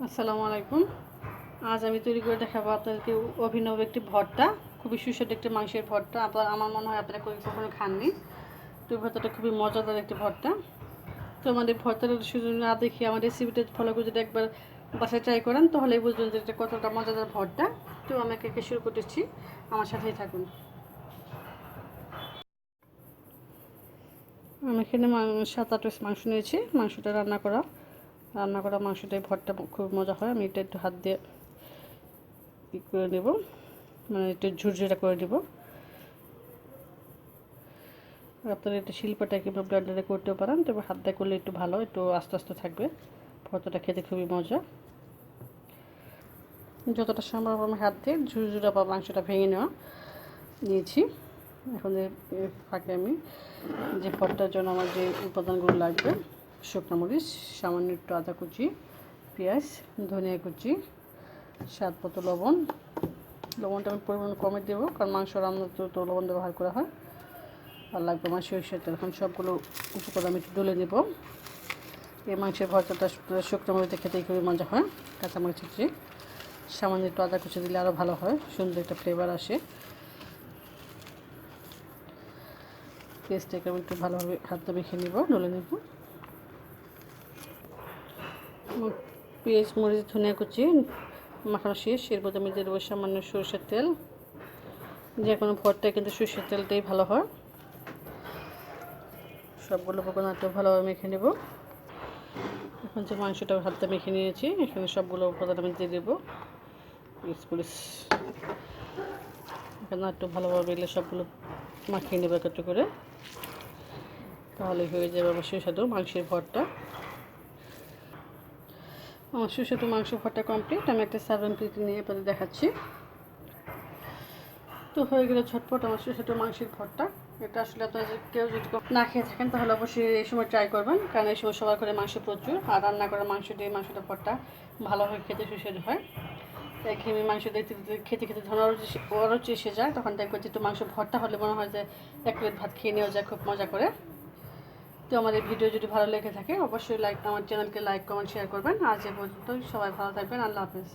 আসসালামু আলাইকুম। আজ আমি তৈরি করে দেখাবো আপনাদেরকে অভিনব একটি ভর্তা, খুবই সুস্বাদু একটি মাংসের ভর্তা। আমার মনে হয় আপনারা কখনো খাননি। তো ভর্তাটা খুবই মজাদার একটি ভর্তা। তো আমাদের ভর্তাটা শুধু না দেখি আমার রেসিপিটা ফলো করে যদি একবার বাসায় ট্রাই করেন তাহলেই বুঝবেন যে এটা কতটা মজাদার ভর্তা। তো আমি একে শুরু করতেছি, আমার সাথেই থাকুন। আমি এখানে 7-8 পিস মাংস নিয়েছি। মাংসটা রান্না করা মাংসটাই ভর্তা খুব মজা হয়। আমি এটা একটু হাত দিয়ে করে নেব, মানে একটু ঝুরঝুরা করে নেব। আপনারা এটা শিল্পাটা কিংবা ব্লেন্ডারে করতেও পারেন, তবে হাত দিয়ে করলে একটু ভালো, একটু আস্তে আস্তে থাকবে। ভর্তাটা খেতে খুবই মজা। যতটা সম্ভব আমি হাত দিয়ে ঝুরঝুরা বা মাংসটা ভেঙে নিয়েছি। এখন ফাঁকে আমি যে ভর্তার জন্য আমার যে উপাদানগুলো লাগবে: শুকনো মরিচ, সামান্য একটু আদা কুচি, পেঁয়াজ, ধনিয়া কুচি, স্বাদ মতো লবণ। লবণটা আমি পরিমাণ কমে দেবো, কারণ মাংস রান্নাতে তো লবণ ব্যবহার করা হয়। আর লাগবে আমার সরিষার তেল। এখন সবগুলো উপকরণ আমি একটু ডলে নেব। এই মাংসের ভর্তাটা শুকনো মরিচে খেতে খুবই মজা হয়। কাঁচামরিচ কুচি, সামান্য একটু আদা কুচি দিলে আরও ভালো হয়, সুন্দর একটা ফ্লেভার আসে। পেস্টটাকে আমি একটু ভালোভাবে হাতটা মেখে নেব, ডলে নেব। পেঁয়াজ, মরিচ, ধনিয়া কুচি মাখানো শেষ। এর মধ্যে আমি দিয়ে দেবো সামান্য সরষের তেল। যে কোনো ভর্তায় কিন্তু সরষের তেলটাই ভালো হয়। সবগুলো উপকরণ একটু ভালোভাবে মেখে নেব। এখন যে মাংসটা হাতটা মেখে নিয়েছি, এখানে সবগুলো উপাদান আমি দিয়ে দেবো। এখানে একটু ভালোভাবে এলে সবগুলো মাখিয়ে নেবো একটু করে, তাহলে হয়ে যাবে আমার সুস্বাদু মাংসের ভর্তা। আমার সুস্বাদু মাংস ভর্তা কমপ্লিট। আমি একটা সার্ভিং প্লেট নিয়ে আপনাদের দেখাচ্ছি। তো হয়ে গেলে ঝটপট আমার সুস্বাদু মাংসের ভর্তা। এটা আসলে আপনারা কেউ যদি না খেয়ে থাকেন তাহলে অবশ্যই এই সময় ট্রাই করবেন, কারণ এই সময় সবার করে মাংস প্রচুর, আর রান্না করা মাংস দিয়ে মাংসটা ভর্তা ভালোভাবে খেতে সুস্বাদু হয়। তাই ঘেমে মাংস দেখতে খেতে খেতে ধরো অরুচি এসে যায়, তখন দেখবেন যে একটু মাংস ভর্তা হলে মনে হয় যে এক প্লেট ভাত খেয়ে নেওয়া যায় খুব মজা করে। তো আমার এই ভিডিও যদি ভালো লেগে থাকে অবশ্যই আমার চ্যানেলকে লাইক, কমেন্ট, শেয়ার করবেন। আজ এ পর্যন্ত, সবাই ভালো থাকবেন। আল্লাহ হাফেজ।